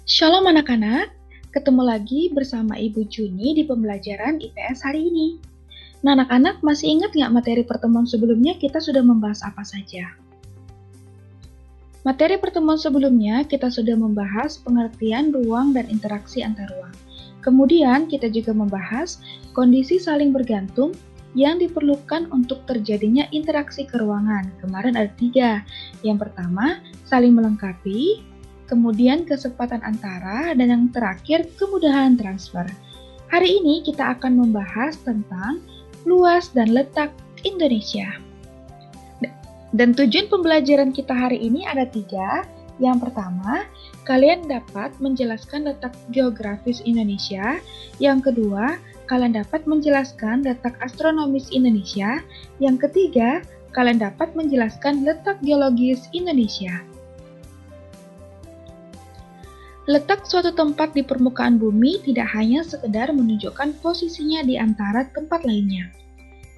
Shalom anak-anak, ketemu lagi bersama Ibu Juni di pembelajaran IPS hari ini. Nah anak-anak masih ingat nggak materi pertemuan sebelumnya kita sudah membahas apa saja? Materi pertemuan sebelumnya kita sudah membahas pengertian ruang dan interaksi antar ruang. Kemudian kita juga membahas kondisi saling bergantung yang diperlukan untuk terjadinya interaksi keruangan. Kemarin ada 3. Yang pertama, saling melengkapi, kemudian kesempatan antara, dan yang terakhir, kemudahan transfer. Hari ini kita akan membahas tentang luas dan letak Indonesia. Dan tujuan pembelajaran kita hari ini ada 3. Yang pertama, kalian dapat menjelaskan letak geografis Indonesia. Yang kedua, kalian dapat menjelaskan letak astronomis Indonesia. Yang ketiga, kalian dapat menjelaskan letak geologis Indonesia. Letak suatu tempat di permukaan bumi tidak hanya sekedar menunjukkan posisinya di antara tempat lainnya.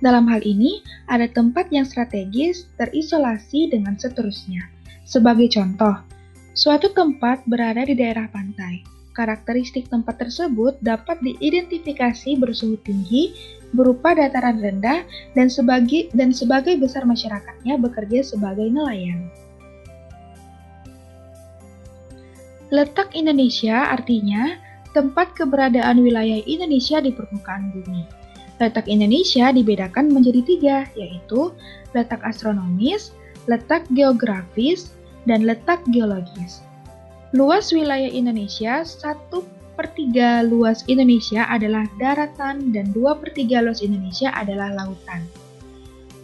Dalam hal ini, ada tempat yang strategis, terisolasi, dengan seterusnya. Sebagai contoh, suatu tempat berada di daerah pantai. Karakteristik tempat tersebut dapat diidentifikasi bersuhu tinggi, berupa dataran rendah, dan sebagai besar masyarakatnya bekerja sebagai nelayan. Letak Indonesia artinya tempat keberadaan wilayah Indonesia di permukaan bumi. Letak Indonesia dibedakan menjadi 3, yaitu letak astronomis, letak geografis, dan letak geologis. Luas wilayah Indonesia, 1/3 luas Indonesia adalah daratan dan 2/3 luas Indonesia adalah lautan.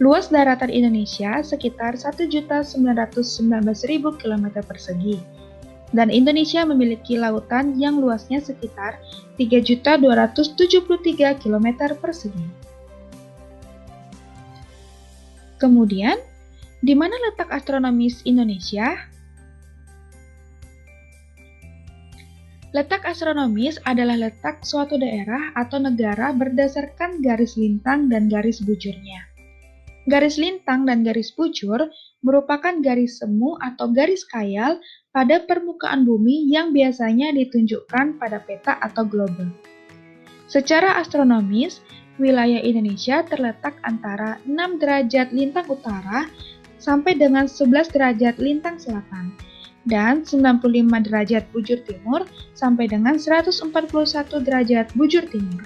Luas daratan Indonesia sekitar 1.919.000 km persegi. Dan Indonesia memiliki lautan yang luasnya sekitar 3.273 km persegi. Kemudian, di mana letak astronomis Indonesia? Letak astronomis adalah letak suatu daerah atau negara berdasarkan garis lintang dan garis bujurnya. Garis lintang dan garis bujur merupakan garis semu atau garis khayal pada permukaan bumi yang biasanya ditunjukkan pada peta atau globe. Secara astronomis, wilayah Indonesia terletak antara 6 derajat lintang utara sampai dengan 11 derajat lintang selatan, dan 95 derajat bujur timur sampai dengan 141 derajat bujur timur.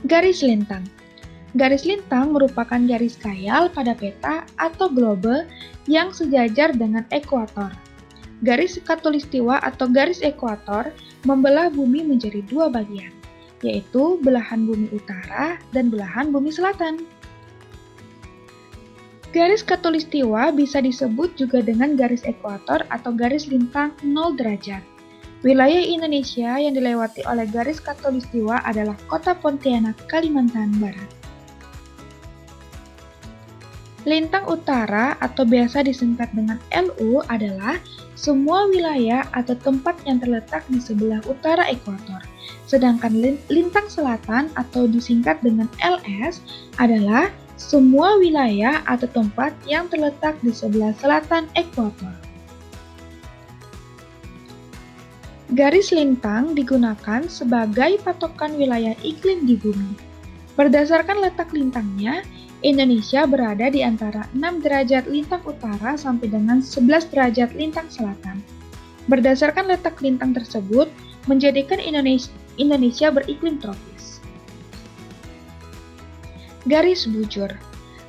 Garis lintang. Garis lintang merupakan garis khayal pada peta atau globe yang sejajar dengan ekuator. Garis khatulistiwa atau garis ekuator membelah bumi menjadi 2 bagian, yaitu belahan bumi utara dan belahan bumi selatan. Garis khatulistiwa bisa disebut juga dengan garis ekuator atau garis lintang 0 derajat. Wilayah Indonesia yang dilewati oleh garis khatulistiwa adalah Kota Pontianak, Kalimantan Barat. Lintang utara atau biasa disingkat dengan LU adalah semua wilayah atau tempat yang terletak di sebelah utara ekuator. Sedangkan lintang selatan atau disingkat dengan LS adalah semua wilayah atau tempat yang terletak di sebelah selatan ekuator. Garis lintang digunakan sebagai patokan wilayah iklim di bumi. Berdasarkan letak lintangnya, Indonesia berada di antara 6 derajat lintang utara sampai dengan 11 derajat lintang selatan. Berdasarkan letak lintang tersebut, menjadikan Indonesia beriklim tropis. Garis bujur.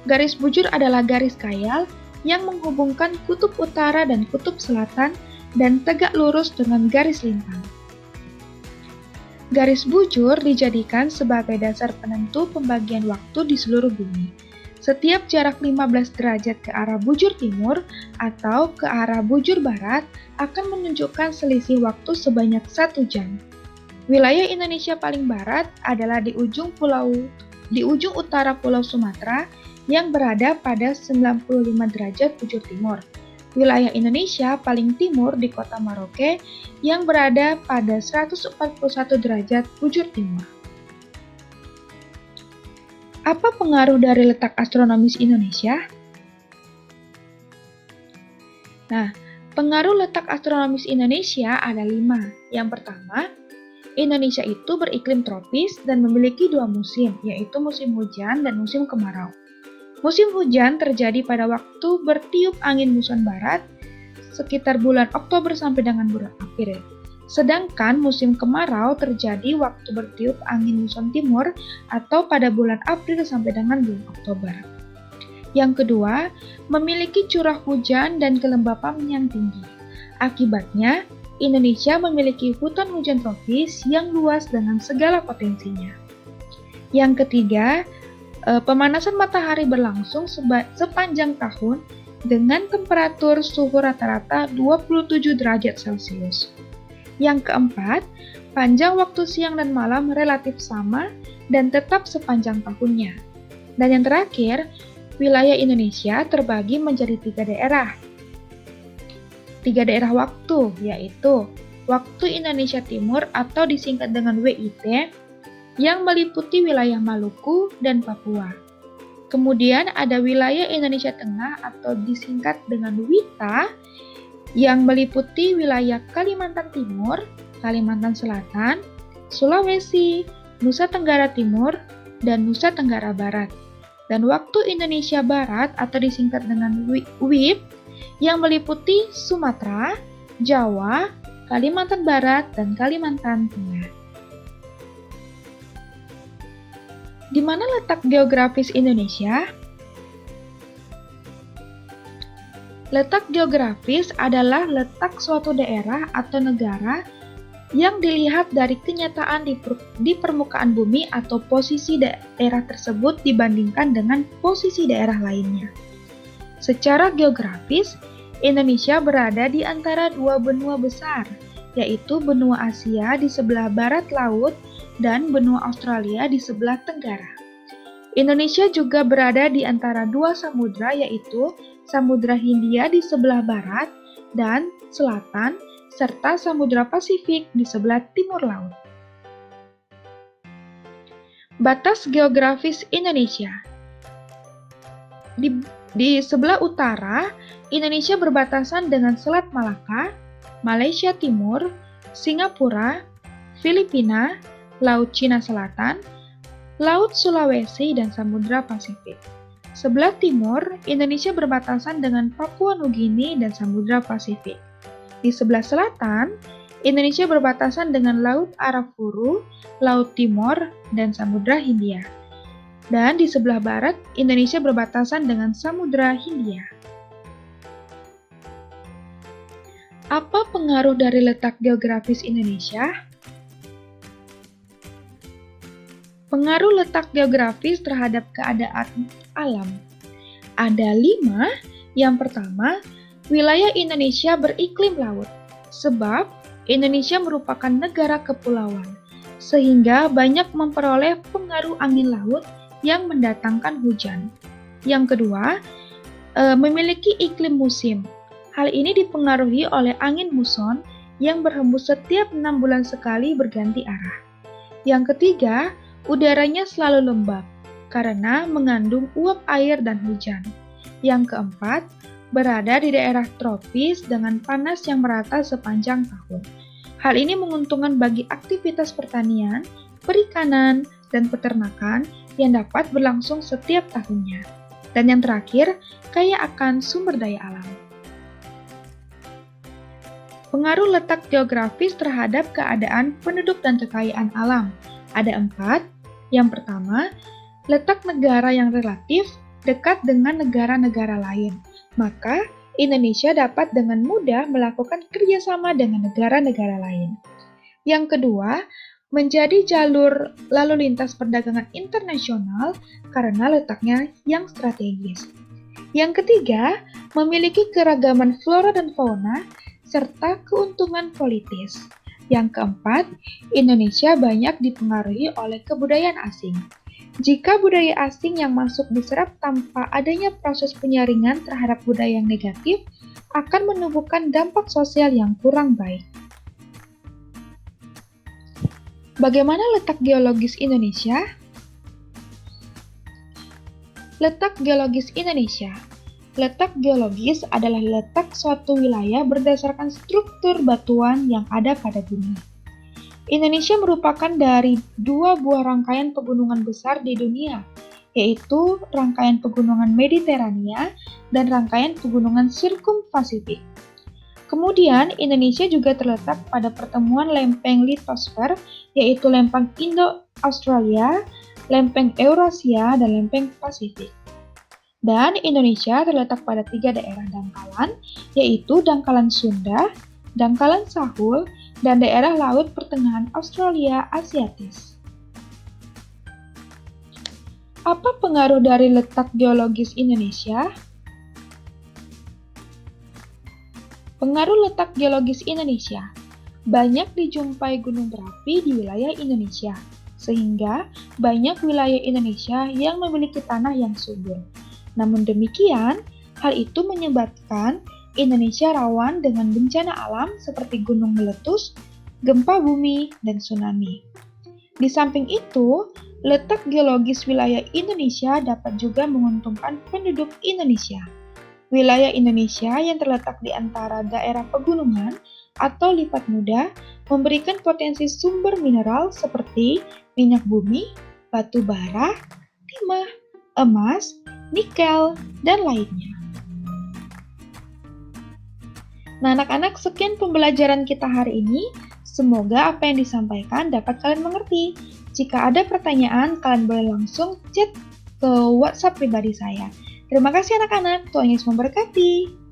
Garis bujur adalah garis khayal yang menghubungkan kutub utara dan kutub selatan dan tegak lurus dengan garis lintang. Garis bujur dijadikan sebagai dasar penentu pembagian waktu di seluruh bumi. Setiap jarak 15 derajat ke arah bujur timur atau ke arah bujur barat akan menunjukkan selisih waktu sebanyak 1 jam. Wilayah Indonesia paling barat adalah di ujung utara Pulau Sumatera yang berada pada 95 derajat bujur timur. Wilayah Indonesia paling timur di kota Merauke yang berada pada 141 derajat bujur timur. Apa pengaruh dari letak astronomis Indonesia? Nah, Pengaruh letak astronomis Indonesia ada 5. Yang pertama, Indonesia itu beriklim tropis dan memiliki 2 musim, yaitu musim hujan dan musim kemarau. Musim hujan terjadi pada waktu bertiup angin muson barat sekitar bulan Oktober sampai dengan bulan April. Sedangkan musim kemarau terjadi waktu bertiup angin muson timur atau pada bulan April sampai dengan bulan Oktober. Yang kedua, memiliki curah hujan dan kelembapan yang tinggi. Akibatnya, Indonesia memiliki hutan hujan tropis yang luas dengan segala potensinya. Yang ketiga, pemanasan matahari berlangsung sepanjang tahun dengan temperatur suhu rata-rata 27 derajat Celcius. Yang keempat, panjang waktu siang dan malam relatif sama dan tetap sepanjang tahunnya. Dan yang terakhir, wilayah Indonesia terbagi menjadi 3 daerah. 3 daerah waktu, yaitu Waktu Indonesia Timur atau disingkat dengan WIT, yang meliputi wilayah Maluku dan Papua. Kemudian ada wilayah Indonesia Tengah atau disingkat dengan WITA, yang meliputi wilayah Kalimantan Timur, Kalimantan Selatan, Sulawesi, Nusa Tenggara Timur, dan Nusa Tenggara Barat. Dan Waktu Indonesia Barat atau disingkat dengan WIB, yang meliputi Sumatera, Jawa, Kalimantan Barat, dan Kalimantan Tengah. Di mana letak geografis Indonesia? Letak geografis adalah letak suatu daerah atau negara yang dilihat dari kenyataan di permukaan bumi atau posisi daerah tersebut dibandingkan dengan posisi daerah lainnya. Secara geografis, Indonesia berada di antara 2 benua besar, yaitu benua Asia di sebelah barat laut dan benua Australia di sebelah tenggara. Indonesia juga berada di antara 2 samudra, yaitu Samudra Hindia di sebelah barat dan selatan, serta Samudra Pasifik di sebelah timur laut. Batas geografis Indonesia. Di sebelah utara, Indonesia berbatasan dengan Selat Malaka, Malaysia Timur, Singapura, Filipina, Laut Cina Selatan, Laut Sulawesi, dan Samudra Pasifik. Sebelah timur, Indonesia berbatasan dengan Papua Nugini dan Samudra Pasifik. Di sebelah selatan, Indonesia berbatasan dengan Laut Arafuru, Laut Timor, dan Samudra Hindia. Dan di sebelah barat, Indonesia berbatasan dengan Samudra Hindia. Apa pengaruh dari letak geografis Indonesia? Pengaruh letak geografis terhadap keadaan alam. Ada 5. Yang pertama, wilayah Indonesia beriklim laut. Sebab Indonesia merupakan negara kepulauan, sehingga banyak memperoleh pengaruh angin laut yang mendatangkan hujan. Yang kedua, memiliki iklim musim. Hal ini dipengaruhi oleh angin muson yang berhembus setiap 6 bulan sekali berganti arah. Yang ketiga, udaranya selalu lembab karena mengandung uap air dan hujan. Yang keempat, berada di daerah tropis dengan panas yang merata sepanjang tahun. Hal ini menguntungkan bagi aktivitas pertanian, perikanan, dan peternakan yang dapat berlangsung setiap tahunnya. Dan yang terakhir, kaya akan sumber daya alam. Pengaruh letak geografis terhadap keadaan penduduk dan kekayaan alam. Ada 4. Yang pertama, letak negara yang relatif dekat dengan negara-negara lain. Maka, Indonesia dapat dengan mudah melakukan kerjasama dengan negara-negara lain. Yang kedua, menjadi jalur lalu lintas perdagangan internasional karena letaknya yang strategis. Yang ketiga, memiliki keragaman flora dan fauna serta keuntungan politis. Yang keempat, Indonesia banyak dipengaruhi oleh kebudayaan asing. Jika budaya asing yang masuk diserap tanpa adanya proses penyaringan terhadap budaya yang negatif, akan menumbuhkan dampak sosial yang kurang baik. Bagaimana letak geologis Indonesia? Letak geologis Indonesia. Letak geologis adalah letak suatu wilayah berdasarkan struktur batuan yang ada pada bumi. Indonesia merupakan dari dua buah rangkaian pegunungan besar di dunia, yaitu rangkaian pegunungan Mediterania dan rangkaian pegunungan Sirkum-Pasifik. Kemudian, Indonesia juga terletak pada pertemuan lempeng litosfer, yaitu lempeng Indo-Australia, lempeng Eurasia, dan lempeng Pasifik. Dan Indonesia terletak pada 3 daerah dangkalan, yaitu Dangkalan Sunda, Dangkalan Sahul, dan daerah Laut Pertengahan Australia Asiatis. Apa pengaruh dari letak geologis Indonesia? Pengaruh letak geologis Indonesia. Banyak dijumpai gunung berapi di wilayah Indonesia, sehingga banyak wilayah Indonesia yang memiliki tanah yang subur. Namun demikian, hal itu menyebabkan Indonesia rawan dengan bencana alam seperti gunung meletus, gempa bumi, dan tsunami. Di samping itu, letak geologis wilayah Indonesia dapat juga menguntungkan penduduk Indonesia. Wilayah Indonesia yang terletak di antara daerah pegunungan atau lipat muda memberikan potensi sumber mineral seperti minyak bumi, batu bara, timah, emas, nikel, dan lainnya. Nah, anak-anak, sekian pembelajaran kita hari ini. Semoga apa yang disampaikan dapat kalian mengerti. Jika ada pertanyaan, kalian boleh langsung chat ke WhatsApp pribadi saya. Terima kasih anak-anak, Tuhan Yesus memberkati.